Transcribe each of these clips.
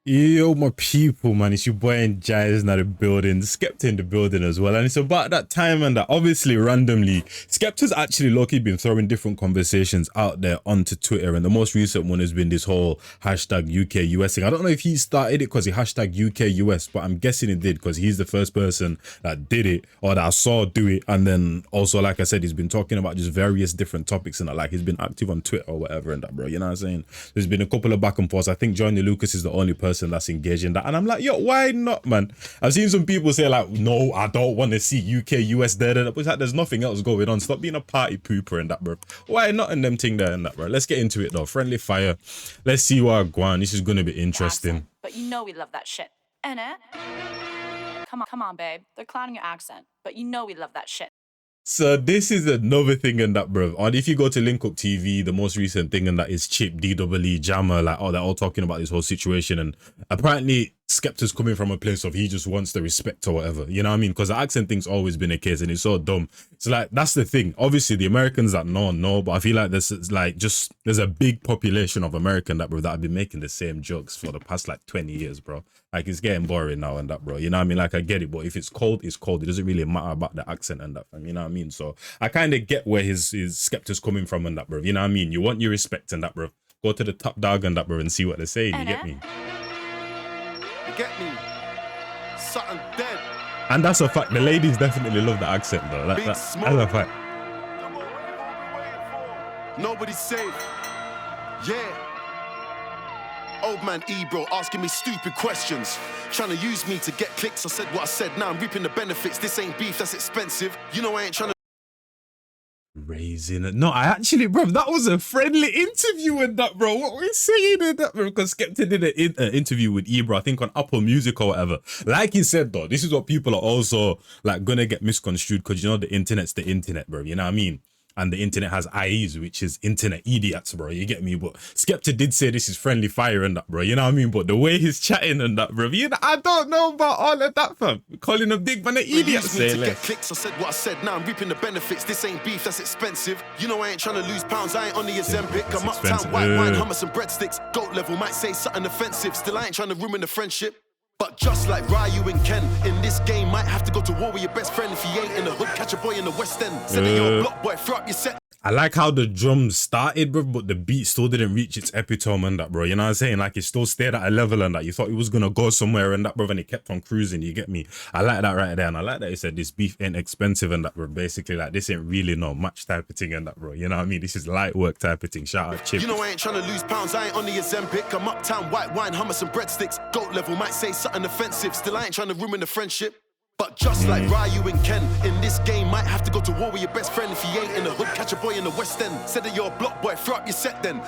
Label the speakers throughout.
Speaker 1: Yo, my people, man, it's your boy Njies in the building, Skepta in the building as well. And it's about that time and that obviously randomly, Skepta's actually low-key been throwing different conversations out there onto Twitter. And the most recent one has been this whole hashtag UK US thing. I don't know if he started it because he hashtag UK US, but I'm guessing he did because he's the first person that did it or that I saw do it. And then also, like I said, he's been talking about just various different topics and that, like he's been active on Twitter or whatever and that, bro. You know what I'm saying? There's been a couple of back and forths. I think Johnny Lucas is the only person that's engaged in that, and I'm like, yo, why not, man? I've seen some people say like, no, I don't want to see UK US there, but it's like there's nothing else going on. Stop being a party pooper and that, bro. Why not in them thing there and that, bro? Let's get into it though. Friendly fire. Let's see what go on. This is gonna be interesting.
Speaker 2: Accent, but you know we love that shit, innit? Come on, babe. They're clowning your accent, but you know we love that shit.
Speaker 1: So this is another thing in that, bro. And if you go to Link Up TV, the most recent thing in that is Chip, DWE, Jammer, like, oh, they're all talking about this whole situation. And apparently Skepta's coming from a place of he just wants the respect or whatever. You know what I mean? Because the accent thing's always been a case and it's so dumb. So like, that's the thing. Obviously the Americans that know, but I feel like there's like there's a big population of American that, bro, that have been making the same jokes for the past like 20 years, bro. Like it's getting boring now and that, bro. You know what I mean? Like I get it, but if it's cold, it's cold. It doesn't really matter about the accent and that, you know what I mean? So I kind of get where his Skepta's coming from and that, bro. You know what I mean? You want your respect and that, bro. Go to the top dog and that, bro, and see what they're saying. You get me?
Speaker 3: You get me? Something dead.
Speaker 1: And that's a fact. The ladies definitely love the accent though. That's a fact.
Speaker 3: Nobody's safe. Yeah. Old man Ebro asking me stupid questions, trying to use me to get clicks. I said what I said, now I'm reaping the benefits. This ain't beef, that's expensive. You know I ain't trying to
Speaker 1: raising it. No, I actually, bro, that was a friendly interview with that, bro. What we're saying in that, bro, because Skepta did an interview with Ebro, I think on Apple Music or whatever. Like he said though, this is what people are also like gonna get misconstrued because you know the internet's the internet, bro. You know what I mean? And the internet has IEs, which is internet idiots, bro. You get me? But Skepta did say this is friendly fire and that, bro. You know what I mean? But the way he's chatting and that, bro, you know, I don't know about all of that, fam. Calling a big man an idiot.
Speaker 3: Say to get clicks, I said what I said, now I'm reaping the benefits. This ain't beef, that's expensive. You know I ain't trying to lose pounds, I ain't on the Ozempic. I'm uptown, white wine, hummus and breadsticks. Goat level might say something offensive. Still I ain't trying to ruin the friendship. But just like Ryu and Ken, in this game might have to go to war with your best friend. If he ain't in the hood, catch a boy in the West End. Said that you're a block boy, throw up your set.
Speaker 1: I like how the drums started, bro, but the beat still didn't reach its epitome and that, bro. You know what I'm saying? Like, it still stayed at a level and that. You thought it was going to go somewhere and that, bro, and it kept on cruising, you get me? I like that right there. And I like that he said this beef ain't expensive and that, bro. Basically, like, this ain't really no match type of thing and that, bro. You know what I mean? This is light work type of thing. Shout out, Chip.
Speaker 3: You know I ain't trying to lose pounds, I ain't on the Ozempic. I'm uptown, white wine, hummus and breadsticks. Goat level might say something offensive. Still I ain't trying to ruin the friendship. But just like Ryu and Ken, in this game might have to go to war with your best friend. If he ain't in the hood, catch a boy in the West End. Said that you're a block boy, throw up your set then.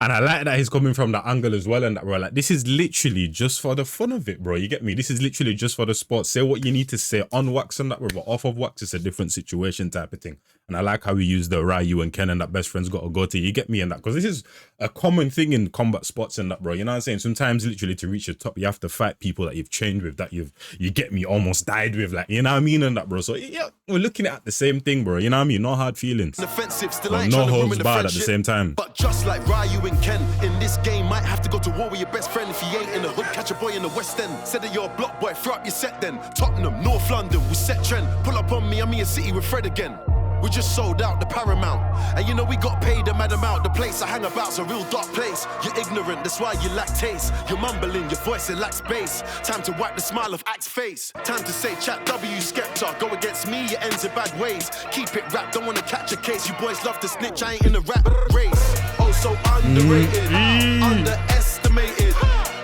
Speaker 1: And I like that he's coming from that angle as well and that, bro. Like, this is literally just for the fun of it, bro. You get me? This is literally just for the sport. Say what you need to say on wax and that, bro. But off of wax, it's a different situation type of thing. And I like how we use the Ryu and Ken and that best friends got to go to. You get me? And that, because this is a common thing in combat sports and that, bro. You know what I'm saying? Sometimes literally to reach the top, you have to fight people that you've trained with, that you get me, almost died with. Like, you know what I mean? And that, bro. So yeah, we're looking at the same thing, bro. You know what I mean? No hard feelings.
Speaker 3: Offensive, still
Speaker 1: no holds barred at the same time.
Speaker 3: But just like Ryu and Ken, in this game might have to go to war with your best friend. If he ain't in the hood, catch a boy in the West End. Said that you're a block boy, throw up your set then. Tottenham, North London, we set trend. Pull up on me, I'm in your city with Fred again. We just sold out the Paramount. And you know we got paid a mad amount. The place I hang about's a real dark place. You're ignorant, that's why you lack taste. You're mumbling, your voice it lacks bass. Time to wipe the smile off Axe face. Time to say chat W Skepta. Go against me, it ends in bad ways. Keep it rap, don't wanna catch a case. You boys love to snitch, I ain't in the rap race. Oh, so underrated, underestimated.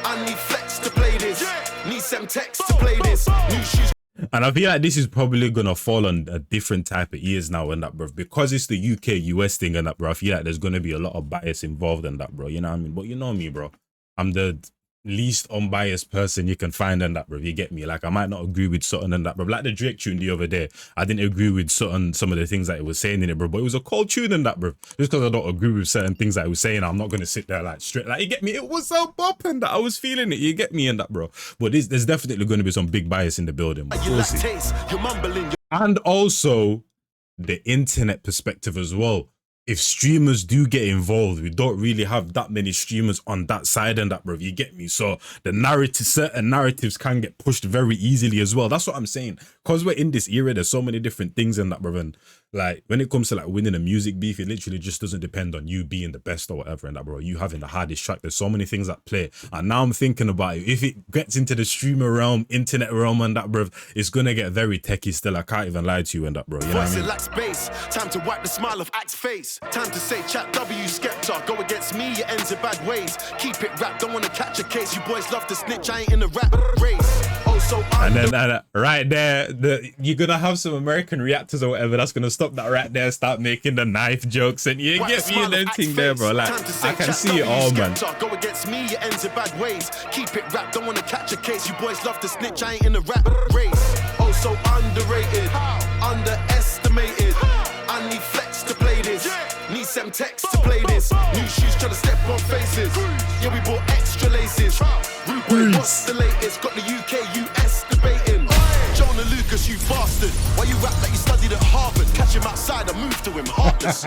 Speaker 3: I need flex to play this. Need some text to play this. New shoes.
Speaker 1: And I feel like this is probably gonna fall on a different type of ears now and that, bro, because it's the UK US thing and that, bro. I feel like there's gonna be a lot of bias involved in that, bro. You know what I mean? But you know me, bro. I'm the least unbiased person you can find in that, bro. You get me? Like, I might not agree with something and that, bro. Like the Drake tune the other day, I didn't agree with some of the things that it was saying in it, bro. But it was a cold tune in that, bro. Just because I don't agree with certain things that it was saying, I'm not gonna sit there like straight. Like, you get me? It was so bopping that I was feeling it. You get me in that, bro. But there's definitely going to be some big bias in the building. We'll see. And also the internet perspective as well. if streamers do get involved, we don't really have that many streamers on that side and that, bro. You get me? So the narrative, certain narratives can get pushed very easily as well. That's what I'm saying. Because we're in this era, there's so many different things in that, bro. And like when it comes to like winning a music beef, it literally just doesn't depend on you being the best or whatever and that, bro. You having the hardest track. There's so many things that play. And now I'm thinking about it. If it gets into the streamer realm, internet realm and that, bro, it's gonna get very techie still. I can't even lie to you and that, bro. You know what I mean?
Speaker 3: Lacks bass. Time to wipe the smile off Axe face. Time to say chat W Skepta. Go against me, it ends in bad ways. Keep it rap, don't wanna catch a case. You boys love to snitch, I ain't in the rap race. Oh, so
Speaker 1: and then right there, you're gonna have some American reactors or whatever that's gonna stop that right there, start making the knife jokes, and you get me and everything there, bro. Like I can see it all, man.
Speaker 3: Go against me, it ends in bad ways. Keep it rap, don't wanna catch a case. You boys love to snitch, I ain't in the rap race. Oh, so underrated, underestimated. I need flex to play this. Need some text to play this. New shoes trying to step on faces. Yeah, we bought extra laces. Rude boy, what's the latest? Got the UK, US debating. Jonah Lucas, you bastard. Why you rap like you studied at Harvard? Catch him outside, I move to him, heartless.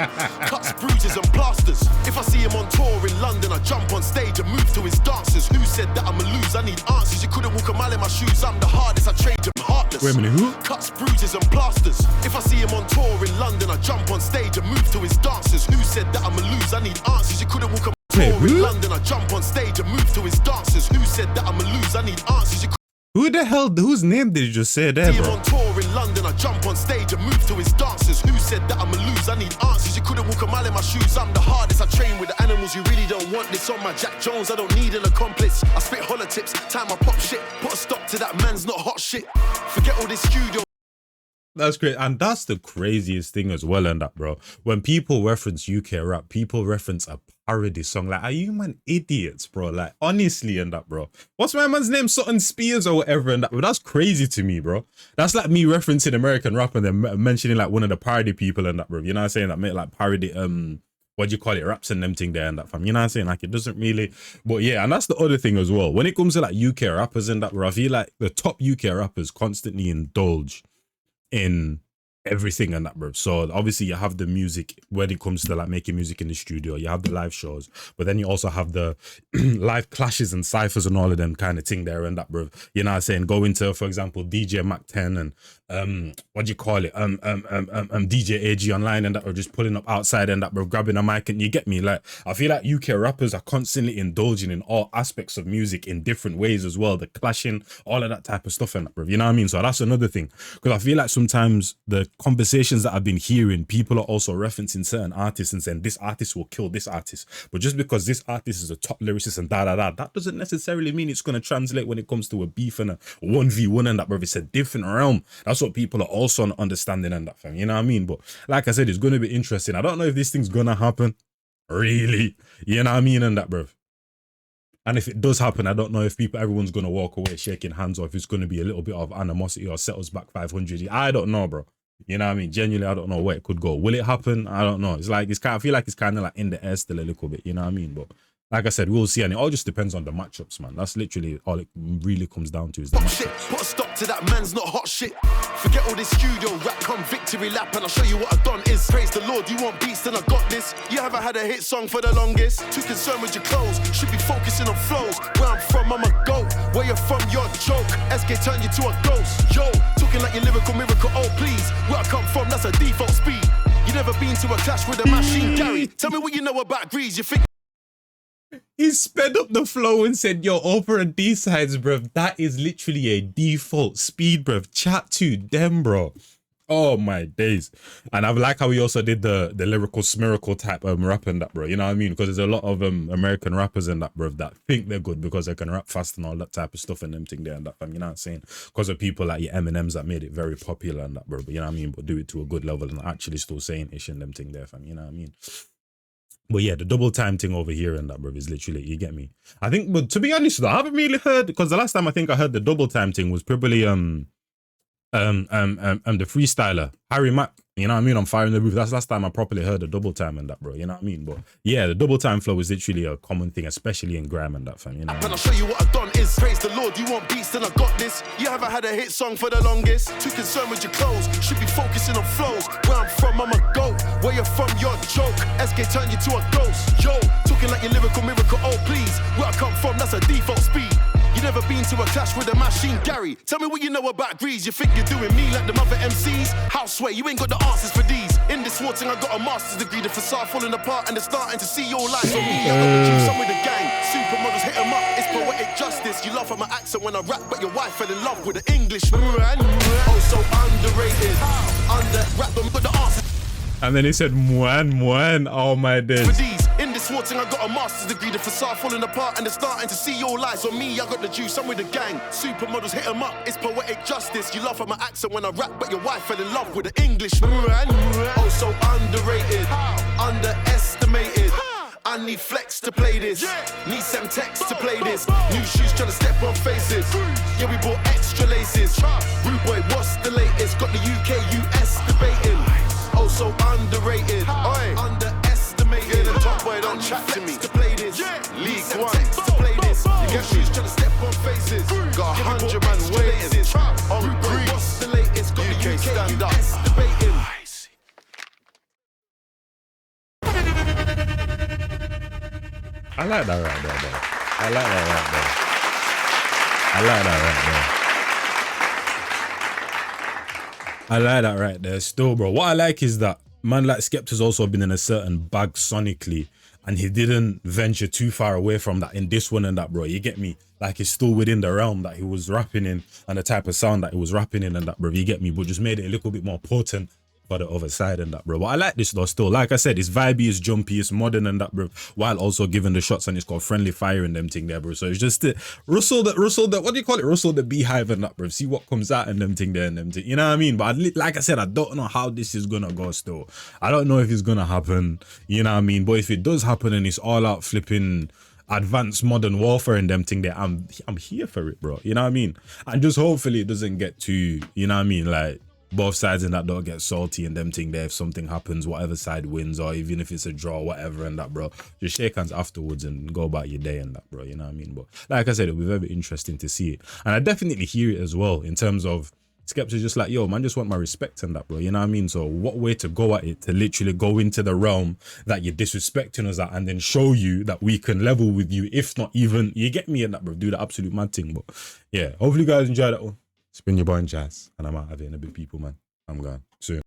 Speaker 3: Cuts, bruises and plasters. If I see him on tour in London, I jump on stage and move to his dancers. Who said that I'ma lose? I need answers. You couldn't walk a mile in my shoes. I'm the hardest, I trained him heartless.
Speaker 1: Wait a minute, who?
Speaker 3: Cuts, bruises and plasters. If I see him on tour in London, I jump on stage and move to his dancers. Who said that I'ma lose? I need answers. You couldn't walk a tour in London, I jump on stage and move to his dancers. Who said that I'ma lose? I need answers. You
Speaker 1: Who the hell, whose name did you just say there,
Speaker 3: see him
Speaker 1: bro?
Speaker 3: on tour in London, I jump on stage and move to his dancers. Who said that I'ma lose? I need answers. You couldn't walk a mile in my shoes. I'm the hardest. I train with the animals. You really don't want this on my Jack Jones. I don't need an accomplice. I spit holler tips. Time I pop shit. Put a stop to that man's not hot shit. Forget all this studio.
Speaker 1: That's great. And that's the craziest thing as well, and that, bro. When people reference UK rap, people reference a parody song. Like, are you man idiots, bro? Like, honestly, and that, bro. What's my man's name? Sutton Spears or whatever, and that. But that's crazy to me, bro. That's like me referencing American rap and then mentioning like one of the parody people and that, bro. You know what I'm saying? That make like parody, what do you call it? Raps and them thing there and that, fam. You know what I'm saying? Like, it doesn't really, but yeah, and that's the other thing as well. When it comes to like UK rappers and that, bro, I feel like the top UK rappers constantly indulge in everything and that, bro. So obviously you have the music when it comes to like making music in the studio, you have the live shows, but then you also have the live clashes and cyphers and all of them kind of thing there and that, bro. You know what I'm saying? Go into, for example, DJ Mac 10 and what do you call it? DJ AG online and that, or just pulling up outside and that, bro, grabbing a mic, and you get me? Like, I feel like UK rappers are constantly indulging in all aspects of music in different ways as well, the clashing, all of that type of stuff and that, bro. You know what I mean? So that's another thing, because I feel like sometimes the conversations that I've been hearing, people are also referencing certain artists and saying this artist will kill this artist, but just because this artist is a top lyricist and that doesn't necessarily mean it's going to translate when it comes to a beef and a 1v1 and that, bro. It's a different realm. That's what people are also understanding and that, fam. You know what I mean? But like I said, it's going to be interesting. I don't know if this thing's going to happen, really. You know what I mean? And that, bro. And if it does happen, I don't know if everyone's going to walk away shaking hands, or if it's going to be a little bit of animosity or set us back 500. I don't know, bro. You know what I mean? Genuinely, I don't know where it could go. Will it happen? I don't know. It's like, I feel like it's kind of like in the air still a little bit. You know what I mean? But like I said, we'll see, and it all just depends on the matchups, man. That's literally all it really comes down to, is the matchups.
Speaker 3: Put a stop to that man's not hot shit. Forget all this studio rap, come victory lap, and I'll show you what I've done is. Praise the Lord, you want beats, then I got this. You haven't had a hit song for the longest. Too concerned with your clothes, should be focusing on flows. Where I'm from, I'm a goat. Where you're from, you're a joke. SK turned you to a ghost. Yo, talking like your lyrical miracle, oh please. Where I come from, that's a default speed. You never been to a clash with a machine, Gary. Tell me what you know about Grease, you think.
Speaker 1: He sped up the flow and said, yo, over a D-sides, bro. That is literally a default speed, bro. Chat to them, bro. Oh my days. And I like how he also did the lyrical smiracle type rap and that, bro. You know what I mean? Because there's a lot of American rappers and that, bro, that think they're good because they can rap fast and all that type of stuff and them thing there and that, fam. You know what I'm saying? Because of people like your Eminems that made it very popular and that, bro. But you know what I mean? But do it to a good level and actually still saying ish and them thing there, fam. You know what I mean? But yeah, the double time thing over here and that, bro, is literally, you get me? I think, but to be honest though, I haven't really heard, because the last time I think I heard the double time thing was probably the freestyler Harry Mack. You know what I mean? I'm firing the roof. That's the last time I properly heard the double time and that, bro. You know what I mean? But yeah, the double time flow is literally a common thing, especially in grime and that, fam. You know.
Speaker 3: And I'll show you what I've done is. Praise the Lord, you want beats, then I got this. You haven't had a hit song for the longest. Too concerned with your clothes, should be focusing on flows. Where I'm from, I'm a goat. Where you're from, you're a joke. SK turn you to a ghost. Yo, talking like your lyrical miracle. Oh please, where I come from, that's a default speed. You never been to a clash with a machine, Gary. Tell me what you know about Grease. You think you're doing me like the mother MCs? Houseway, you ain't got the answers for these. In this war thing, I got a master's degree. The facade falling apart and they're starting to see your lights on me. I got the juice, I'm with the gang. Supermodels hit 'em up. It's poetic justice. You laugh at my accent when I rap, but your wife fell in love with the English man. Oh, so underrated. Under rap them, got the answers.
Speaker 1: And then he said, Mwan, oh my days.
Speaker 3: For these, in this war thing, I got a master's degree. The facade falling apart and they're starting to see your lies on me. I got the juice, I'm with the gang. Supermodels hit 'em up. It's poetic justice. You laugh at my accent when I rap, but your wife fell in love with the English man. Oh, so underrated, underestimated. I need flex to play this. Need some text to play this. New shoes trying to step on faces. Yeah, we bought extra laces. Rude boy, what's the latest? Got the UK, US debating. Oh, so underrated. Underestimated. The top boy don't chat to me. To play this. League One to play this. You get shoes trying to step on faces. Got 100 man waiting. On green. What's the latest? Got the UK, stand up. US debating.
Speaker 1: I like that right there, though. I like that right there. I like that right there. Still, bro. What I like is that man like Skepta's also been in a certain bag sonically, and he didn't venture too far away from that in this one and that, bro. You get me? Like, it's still within the realm that he was rapping in and the type of sound that he was rapping in and that, bro. You get me? But just made it a little bit more potent for the other side and that, bro. But I like this though still. Like I said, it's vibey, it's jumpy, it's modern and that, bro, while also giving the shots, and it's got friendly fire and them thing there, bro. So it's just Russell the what do you call it? Russell the beehive and that, bro. See what comes out and them thing there and them thing. You know what I mean? But like I said, I don't know how this is gonna go still. I don't know if it's gonna happen. You know what I mean? But if it does happen and it's all out flipping advanced modern warfare and them thing there, I'm here for it, bro. You know what I mean? And just hopefully it doesn't get too, you know what I mean, like both sides and that don't get salty and them thing there. If something happens, whatever side wins, or even if it's a draw, whatever and that, bro, just shake hands afterwards and go about your day and that, bro. You know what I mean? But like I said, it'll be very interesting to see it, and I definitely hear it as well in terms of Skepta just like, yo, man, just want my respect and that, bro. You know what I mean? So what way to go at it, to literally go into the realm that you're disrespecting us at and then show you that we can level with you, if not even, you get me and that, bro. Do the absolute mad thing. But yeah, hopefully you guys enjoy that one. It's been your boy Njies, and I'm out of here in a bit, people, man. I'm gone soon.